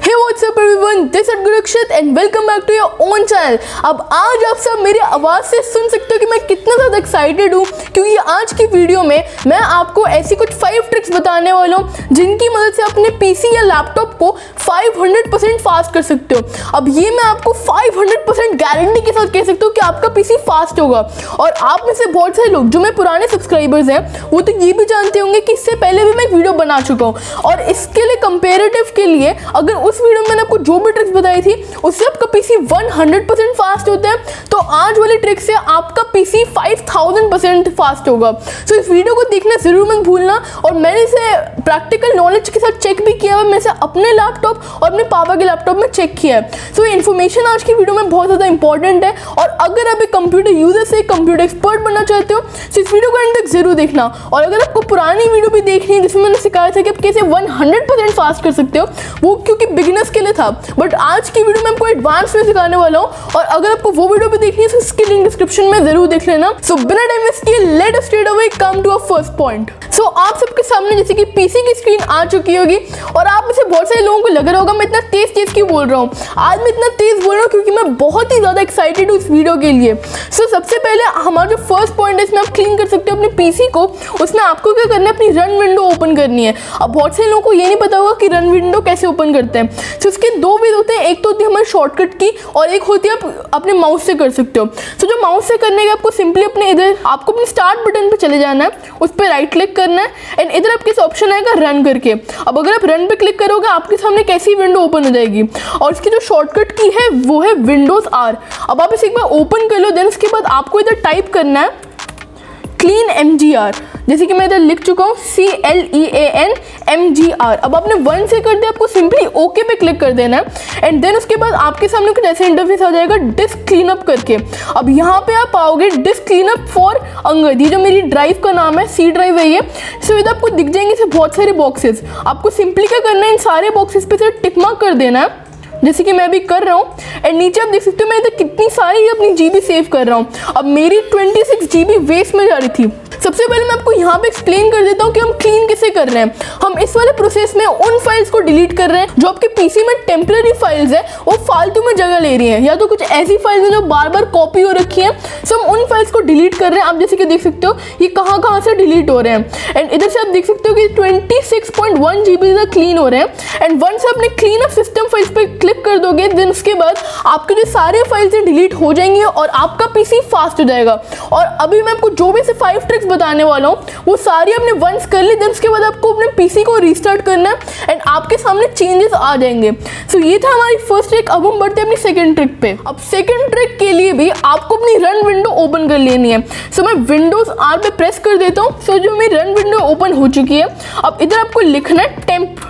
Hey, what's up everyone? This is Gurutalks and welcome back to your own channel. अब आज आप सब मेरी आवाज़ से सुन सकते हो कि मैं कितना ज़्यादा एक्साइटेड हूँ, क्योंकि आज की वीडियो में मैं आपको ऐसी कुछ 5 ट्रिक्स बताने वाला हूँ जिनकी मदद से अपने पीसी या लैपटॉप को 500% फास्ट कर सकते हो। अब ये मैं आपको 500% गारंटी के साथ कह सकता हूँ कि आपका पीसी फास्ट होगा। और आप में से बहुत सारे लोग जो मेरे पुराने सब्सक्राइबर्स हैं वो तो ये भी जानते होंगे कि इससे पहले भी मैं एक वीडियो बना चुका हूँ, और इसके लिए कंपेरेटिव के लिए अगर उस वीडियो में मैंने आपको जो भी ट्रिक्स बताई थी उससे आपका पीसी 100% फास्ट होता है, तो आज वाली ट्रिक से आपका पीसी 5000% फास्ट होगा। सो इस वीडियो को देखना जरूर मत भूलना। और मैंने इसे प्रैक्टिकल नॉलेज के साथ चेक भी किया है, मैं इसे अपने लैपटॉप और अपने पापा के लैपटॉप में चेक किया है। सो इन्फॉर्मेशन आज की वीडियो में बहुत ज़्यादा इंपॉर्टेंट है, और अगर आप एक कंप्यूटर यूजर से कंप्यूटर एक्सपर्ट बनना चाहते हो तो इस वीडियो को एंड तक जरूर देखना। और अगर आपको पुरानी वीडियो भी देखनी है जिसमें मैंने सिखाया था कि आप कैसे 100% फास्ट कर सकते हो, वो क्योंकि बिगिनर्स के लिए था, बट आज की वीडियो में आपको एडवांस में सिखाने वाला हूँ। और अगर आपको वो वीडियो भी देखनी है तो इसकी लिंक डिस्क्रिप्शन में जरूर देख लेना। सो बिना टाइम वेस्ट किए let us straight away come to our first point. So आप सबके सामने जैसे कि पीसी की स्क्रीन आ चुकी होगी, और आप में से बहुत सारे लोगों को लग रहा होगा मैं इतना तेज क्यों बोल रहा हूँ। आज मैं इतना तेज बोल रहा हूँ क्योंकि मैं बहुत ही ज़्यादा एक्साइटेड हूँ इस वीडियो के लिए। सो सबसे पहले हमारा जो फर्स्ट पॉइंट है इसमें आप क्लीन कर सकते हो अपने पीसी को। उसमें आपको क्या करना है, अपनी रन विंडो ओपन करनी है। अब बहुत सारे लोगों को ये नहीं पता होगा कि रन विंडो कैसे ओपन करते हैं। सो इसके दो वे होते हैं, एक तो होती है हमारी शॉर्टकट की और एक होती है आप अपने माउस से कर सकते हो। सो जो माउस से करने के आपको सिंपली अपने इधर आपको अपने स्टार्ट बटन पे चले जाना है, उस पर राइट क्लिक करना है एंड इधर आपके ऑप्शन आएगा रन करके। अब अगर आप रन पे क्लिक करोगे आपके सामने कैसी विंडो ओपन हो जाएगी, और इसकी जो शॉर्टकट की है वो है विंडोज आर। अब आप इसे एक बार ओपन कर लो, देन उसके बाद आपको इधर टाइप करना है क्लीन MGR, जैसे कि मैं इधर लिख चुका हूँ CLEAN MGR। अब आपने 1 से कर दिया, आपको सिंपली ओके पे क्लिक कर देना है एंड देन उसके बाद आपके सामने कुछ ऐसे इंटरफेस आ जाएगा डिस्क क्लीनअप करके। अब यहाँ पे आप पाओगे डिस्क क्लीनअप फॉर अंगद, ये जो मेरी ड्राइव का नाम है, C ड्राइव है ये। सो इधर आपको दिख जाएंगे इसे बहुत सारे बॉक्सेस। आपको सिंपली क्या करना है, इन सारे बॉक्सेस पे से टिक मार्क कर देना है, जैसे कि मैं अभी कर रहा हूँ। एंड नीचे आप देख सकते हो मैं इधर कितनी सारी अपनी GB सेव कर रहा हूँ। अब मेरी 26 GB वेस्ट में जा रही थी। सबसे पहले मैं आपको यहाँ पे एक्सप्लेन कर देता हूँ कि हम क्लीन कैसे कर रहे हैं। हम इस वाले प्रोसेस में उन फाइल्स को डिलीट कर रहे हैं जो आपके पीसी में टेम्पररी फाइल्स है, वो फालतू में जगह ले रही हैं, या तो कुछ ऐसी फाइल्स हैं जो बार बार कॉपी हो रखी हैं। सो हम उन फाइल्स को डिलीट कर रहे हैं। आप जैसे कि देख सकते हो ये कहाँ से डिलीट हो रहे हैं। एंड इधर से आप देख सकते हो कि 26.1 GB क्लीन हो रहे हैं। एंड वंस आपने क्लीन अप सिस्टम फाइल्स पे क्लिक कर दोगे, देन उसके बाद आपके जो सारे फाइल्स हैं डिलीट हो जाएंगे और आपका पीसी फास्ट हो जाएगा। और अभी मैं आपको जो भी से 5 ट्रिक्स बताने वाला हूँ वो सारी आपने वंस कर ली, देन उसके बाद आपको अपने पीसी को रीस्टार्ट करना है एंड आपके सामने चेंजेस आ जाएंगे। सो ये था हमारी फर्स्ट ट्रिक। अब हम बढ़ते हैं अपनी सेकंड ट्रिक पे। अब सेकंड ट्रिक के लिए भी आपको अपनी रन विंडो ओपन कर लेनी है। सो मैं विंडोज आर पे प्रेस कर देता हूँ। सो जो मेरी रन विंडो ओपन हो चुकी है, अब इधर आपको लिखना है टेम्प।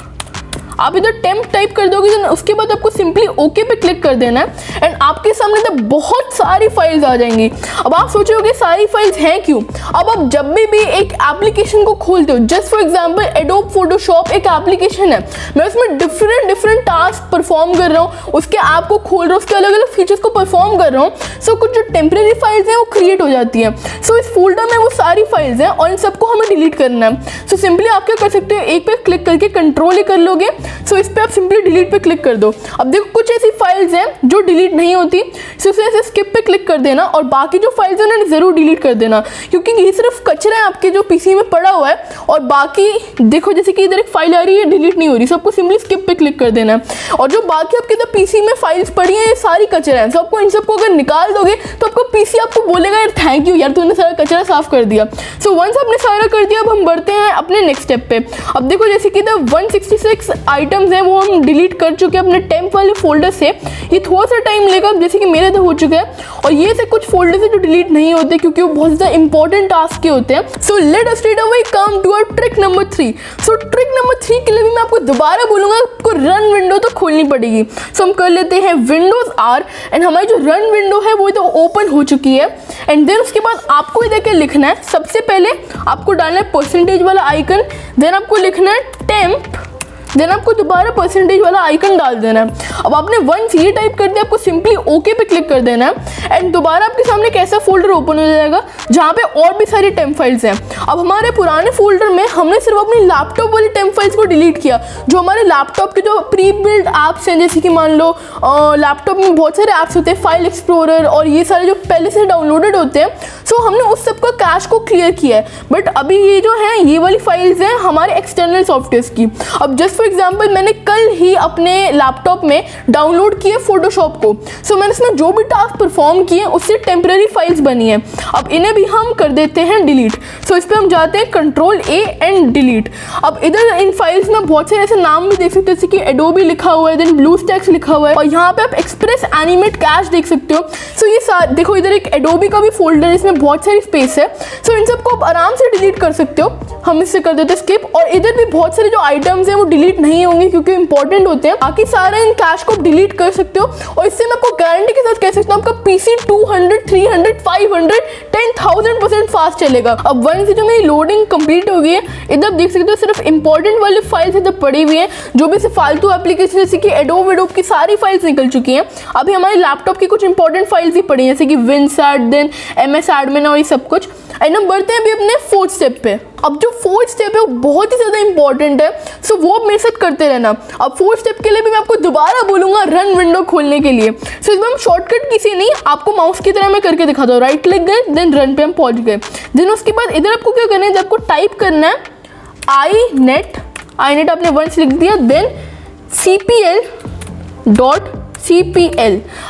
आप इधर टेम्प टाइप कर दोगे, उसके बाद आपको सिंपली ओके पे क्लिक कर देना है एंड आपके सामने तो बहुत सारी फाइल्स आ जाएंगी। अब आप सोचोगे सारी फाइल्स हैं क्यों। अब आप जब भी एक एप्लीकेशन को खोलते हो, just for example adobe Photoshop एक एप्लीकेशन है, मैं उसमें डिफरेंट टास्क परफॉर्म कर रहा हूँ, उसके ऐप को खोल रहा हूँ, उसके अलग अलग फीचर्स को परफॉर्म कर रहा हूँ। सो कुछ जो टेम्परेरी फाइल्स हैं वो क्रिएट हो जाती है। सो इस फोल्डर में वो सारी फाइल्स हैं और इन सबको हमें डिलीट करना है। सो सिंपली आप क्या कर सकते हो, एक पे क्लिक करके कंट्रोल ही कर लोगे। सो इस पे आप सिंपली डिलीट पे क्लिक कर दो। अब देखो कुछ ऐसी फाइल्स हैं जो डिलीट नहीं होती, सो इसे ऐसे स्किप पे क्लिक कर देना और बाकी जो फाइल्स हैं उन्हें ज़रूर डिलीट कर देना, क्योंकि ये सिर्फ कचरा है आपके जो पीसी में पड़ा हुआ है। और बाकी देखो जैसे कि इधर एक फाइल आ रही है डिलीट नहीं हो रही, सबको सिंपली स्किप पे क्लिक कर देना है। और जो बाकी आपके इधर पीसी में फाइल्स पड़ी हैं ये सारी कचरा है। सबको इन सबको अगर निकाल दोगे तो आपको पीसी आपको बोलेगा यार थैंक यू यार तूने सारा कचरा साफ कर दिया। सो वंस आपने सारा कर दिया, अब हम बढ़ते हैं अपने नेक्स्ट स्टेप पे। अब देखो जैसे कि इधर 166 आइटम्स हैं वो हम डिलीट कर चुके हैं अपने टेम्प वाले फोल्डर से। ये थोड़ा सा टाइम लेगा, जैसे कि मेरे तो हो चुका है। और ये से कुछ फोल्डर से जो डिलीट नहीं होते क्योंकि वो बहुत ज़्यादा इंपॉर्टेंट टास्क के होते हैं। So let us straight away come to our trick number 3। So trick number 3 के लिए भी मैं आपको दोबारा बोलूँगा आपको रन विंडो तो खोलनी पड़ेगी। सो हम कर लेते हैं विंडोज आर एंड हमारी जो रन विंडो है वो तो ओपन हो चुकी है। एंड देन उसके बाद आपको इधर क्या लिखना है, सबसे पहले आपको डालना है परसेंटेज वाला आइकन, देन आपको लिखना है टेम्प देन आपको दोबारा परसेंटेज वाला आइकन डाल देना है। अब आपने 1 ये टाइप कर दिया, आपको सिंपली ओके पे क्लिक कर देना है एंड दोबारा आपके सामने एक ऐसा फोल्डर ओपन हो जाएगा जहाँ पे और भी सारी टेम्प फाइल्स हैं। अब हमारे पुराने फोल्डर में हमने सिर्फ अपनी लैपटॉप वाली टेम्प फाइल्स को डिलीट किया, जो हमारे लैपटॉप के जो प्री बिल्ड ऐप्स हैं, जैसे कि मान लो लैपटॉप में बहुत सारे ऐप्स होते हैं, फाइल एक्सप्लोरर और ये सारे जो पहले से डाउनलोडेड होते हैं, सो हमने उस सब का कैश को क्लियर किया है। बट अभी ये जो है ये वाली फाइल्स हैं हमारे एक्सटर्नल सॉफ्टवेयर की। अब जस्ट फॉर एग्जांपल मैंने कल ही अपने लैपटॉप में डाउनलोड किए फोटोशॉप को, सो मैंने इसमें जो भी टास्क परफॉर्म किए उससे टेम्पररी फाइल्स बनी है। अब इन्हें भी हम कर देते हैं डिलीट। सो इस पर हम जाते हैं कंट्रोल ए एंड डिलीट। अब इधर इन फाइल्स में बहुत सारे ऐसे नाम भी देख सकते हो, जैसे कि एडोबी लिखा हुआ है, देन ब्लूस्टैक्स लिखा हुआ है और यहाँ पे आप एक्सप्रेस एनिमेट कैश देख सकते हो। सो ये देखो इधर एक एडोबी का भी फोल्डर है, इसमें बहुत सारी स्पेस है। सो इन सबको आप आराम से डिलीट कर सकते हो। हम इससे कर देते हैं स्किप। और इधर भी बहुत सारे जो आइटम्स हैं वो डिलीट नहीं होंगे क्योंकि इंपॉर्टेंट होते हैं। बाकी सारे इन कैश को डिलीट कर सकते हो और इससे मैं आपको गारंटी के साथ कह सकता हूँ आपका पीसी 200, 300, 500, 10,000% फास्ट चलेगा। अब वन से जो मेरी लोडिंग कंप्लीट हो गई है, इधर देख सकते हो सिर्फ इंपॉर्टेंट वाली फाइल्स इधर पड़ी हुई हैं, जो भी से फालतू एप्लीकेशन जैसे कि एडोब की सारी फाइल्स निकल चुकी हैं। अभी हमारे लैपटॉप की कुछ इंपॉर्टेंट फाइल्स ही पड़ी हैं, जैसे कि विनसैट, देन एमएस एडमिन और ये सब कुछ। एंड हम बढ़ते हैं अभी अपने 4th स्टेप पे। अब जो 4th स्टेप है वो बहुत ही ज़्यादा इंपॉर्टेंट है, सो वो आप मेरे साथ करते रहना। अब 4th स्टेप के लिए भी मैं आपको दोबारा बोलूँगा रन विंडो खोलने के लिए। सो इसमें हम शॉर्टकट किसी नहीं, आपको माउस की तरह मैं करके दिखाता हूँ। राइट क्लिक गए, देन रन पे हम पहुँच गए। देन उसके बाद इधर आपको क्या करना है, जब आपको टाइप करना है inet आपने 1 लिख दिया, देन cpl.cpl।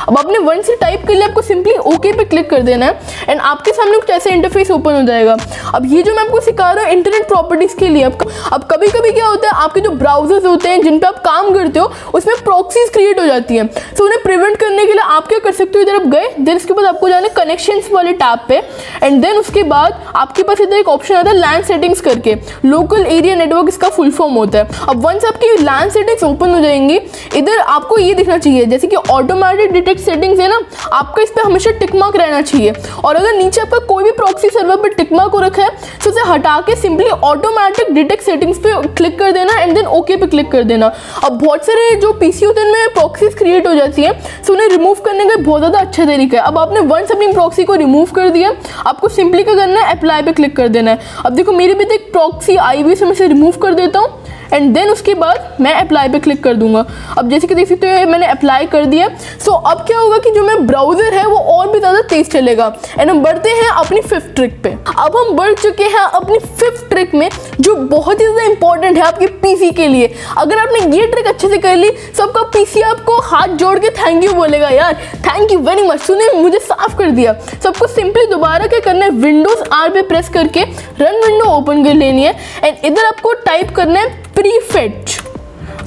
अब आपने 1 से टाइप कर लिया, आपको सिंपली ओके पे क्लिक कर देना है एंड आपके सामने कुछ ऐसा इंटरफेस ओपन हो जाएगा। अब ये जो मैं आपको सिखा रहा हूँ इंटरनेट प्रॉपर्टीज़ के लिए। अब कभी कभी क्या होता है, आपके जो ब्राउजर्स होते हैं जिन पे आप काम करते हो उसमें प्रॉक्सीज क्रिएट हो जाती हैं। सो उन्हें प्रिवेंट करने के लिए आप क्या कर सकते हो, इधर आप गए, देन उसके बाद आपको जाना कनेक्शंस वाले टैब पे एंड देन उसके बाद आपके पास इधर एक ऑप्शन आता है लैन सेटिंग्स करके, लोकल एरिया नेटवर्क इसका फुल फॉर्म होता है। अब वंस आपकी लैन सेटिंग्स ओपन हो जाएंगी, इधर आपको ये दिखना चाहिए जैसे कि ऑटोमेटिक डिटेक्ट सेटिंग्स है ना, आपका इस पे हमेशा टिक मार्क रहना चाहिए। और अगर नीचे आपका कोई भी प्रॉक्सी सर्वर पर टिक मार्क हो रखा है तो उसे हटा के सिंपली ऑटोमेटिक डिटेक्ट सेटिंग्स पे क्लिक कर देना एंड देन ओके पे क्लिक कर देना। अब बहुत सारे जो पीसी होते हैं उनमें प्रॉक्सीज क्रिएट हो जाती है, सो उन्हें रिमूव करने का बहुत ज़्यादा अच्छा तरीका है। अब आपने वंस अपनी प्रॉक्सी को रिमूव कर दिया, आपको सिंपली क्या करना है, अप्लाई पे क्लिक कर देना है। अब देखो मेरे भी एक प्रॉक्सी आई हुई, मैं इसे रिमूव कर देता हूँ एंड देन उसके बाद मैं अप्लाई पे क्लिक कर दूंगा। अब जैसे कि देख सकते हो मैंने अप्लाई कर दिया। सो अब क्या होगा कि जो मेरा ब्राउजर है वो और भी ज़्यादा तेज चलेगा। एंड हम बढ़ते हैं अपनी 5th ट्रिक पे। अब हम बढ़ चुके हैं अपनी 5th ट्रिक में, जो बहुत ही ज़्यादा इंपॉर्टेंट है आपके पीसी के लिए। अगर आपने ये ट्रिक अच्छे से कर ली, सबका पीसी आपको हाथ जोड़ के थैंक यू बोलेगा, यार थैंक यू वेरी मच, तूने मुझे साफ कर दिया। सबको सिंपली दोबारा क्या करना है, विंडोज आर पे प्रेस करके रन विंडो ओपन कर लेनी है एंड इधर आपको टाइप करना है प्रीफेच।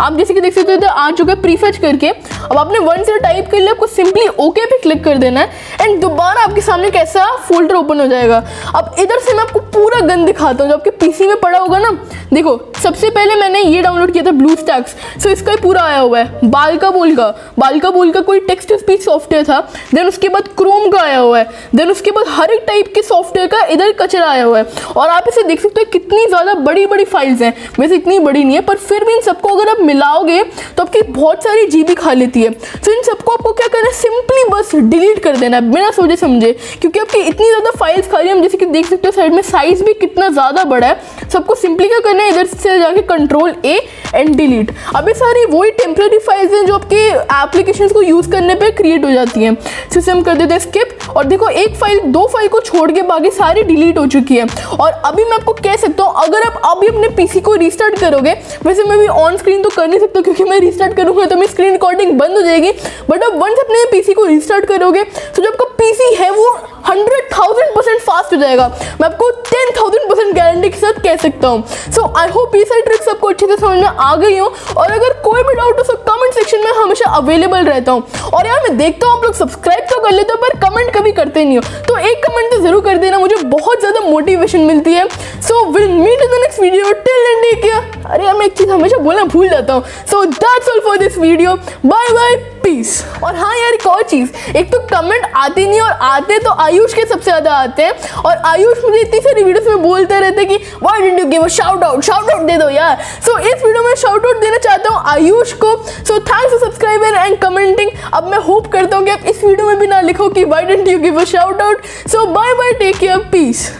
आप जैसे कि देख सकते हो इधर आ चुका है प्रीफेच करके। अब आपने 1 से टाइप कर लिया, आपको सिंपली ओके पे क्लिक कर देना है एंड दोबारा आपके सामने कैसा फोल्डर ओपन हो जाएगा। अब इधर से मैं आपको पूरा गन दिखाता हूँ जो आपके पीसी में पड़ा होगा ना। देखो सबसे पहले मैंने ये डाउनलोड किया था ब्लूस्टैक्स, सो इसका ही पूरा आया हुआ है। बालका बोल का कोई टेक्स्ट टू स्पीच सॉफ्टवेयर था, देन उसके बाद क्रोम का आया हुआ है, देन उसके बाद हर एक टाइप के सॉफ्टवेयर का इधर कचरा आया हुआ है। और आप इसे देख सकते हो कितनी ज़्यादा बड़ी बड़ी फाइल्स हैं, वैसे इतनी बड़ी नहीं है पर फिर भी इन सबको अगर आप मिलाओगे तो आपकी बहुत सारी जीबी खा लेती है। तो इन सबको आपको क्या करना है, सिंपली बस डिलीट कर देना है बिना सोचे समझे, क्योंकि आपकी इतनी ज़्यादा फाइल्स खा रही है। हम जैसे कि देख सकते हो साइड में साइज भी कितना ज़्यादा बड़ा है। सबको सिंपली क्या करना है, इधर से जाके कंट्रोल ए एंड डिलीट। अब ये सारी वही टेम्पररी फाइल्स हैं जो आपके एप्लीकेशंस को यूज़ करने पे क्रिएट हो जाती हैं। तो इसे हम कर देते हैं स्किप। और देखो एक फाइल 2 फाइल को छोड़ के बाकी सारी डिलीट हो चुकी है। और अभी मैं आपको कह सकता हूँ अगर आप अभी अपने पीसी को रीस्टार्ट करोगे, वैसे मैं भी ऑन स्क्रीन तो कर नहीं सकता क्योंकि मैं रीस्टार्ट करूँगा तो मेरी स्क्रीन रिकॉर्डिंग बंद हो जाएगी, बट अब वंस अपने पीसी को रीस्टार्ट करोगे तो जो आपका पीसी है वो 100,000% फास्ट हो जाएगा। मैं आपको 10,000% गारंटी के साथ कह सकता हूँ। सो आई होप ये सारी ट्रिक्स आपको अच्छे से समझ में आ गई हो। और अगर कोई भी डाउट हो तो कमेंट सेक्शन में हमेशा अवेलेबल रहता हूँ। और यार मैं देखता हूँ आप लोग सब्सक्राइब तो कर लेते हो पर कमेंट कभी करते नहीं हो, तो एक कमेंट तो जरूर कर देना, मुझे बहुत ज़्यादा मोटिवेशन मिलती है। So will meet in the next video, till then take care. अरे यार मैं एक चीज़ हमेशा बोलना भूल जाता हूँ। So that's all for this video, bye bye, peace. और हाँ यार एक और चीज़, एक तो कमेंट आते नहीं और आते तो आयुष के सबसे ज़्यादा आते हैं, और आयुष मुझे इतनी सारी वीडियोस में बोलते रहते कि why didn't you give a shout out दे दो यार। सो इस वीडियो में शाउट आउट देना चाहता हूँ आयुष को। So thanks for subscribing and commenting. अब मैं होप करता हूँ कि आप इस वीडियो में भी ना लिखो कि why didn't you give a shout out. So bye bye, take care, piece.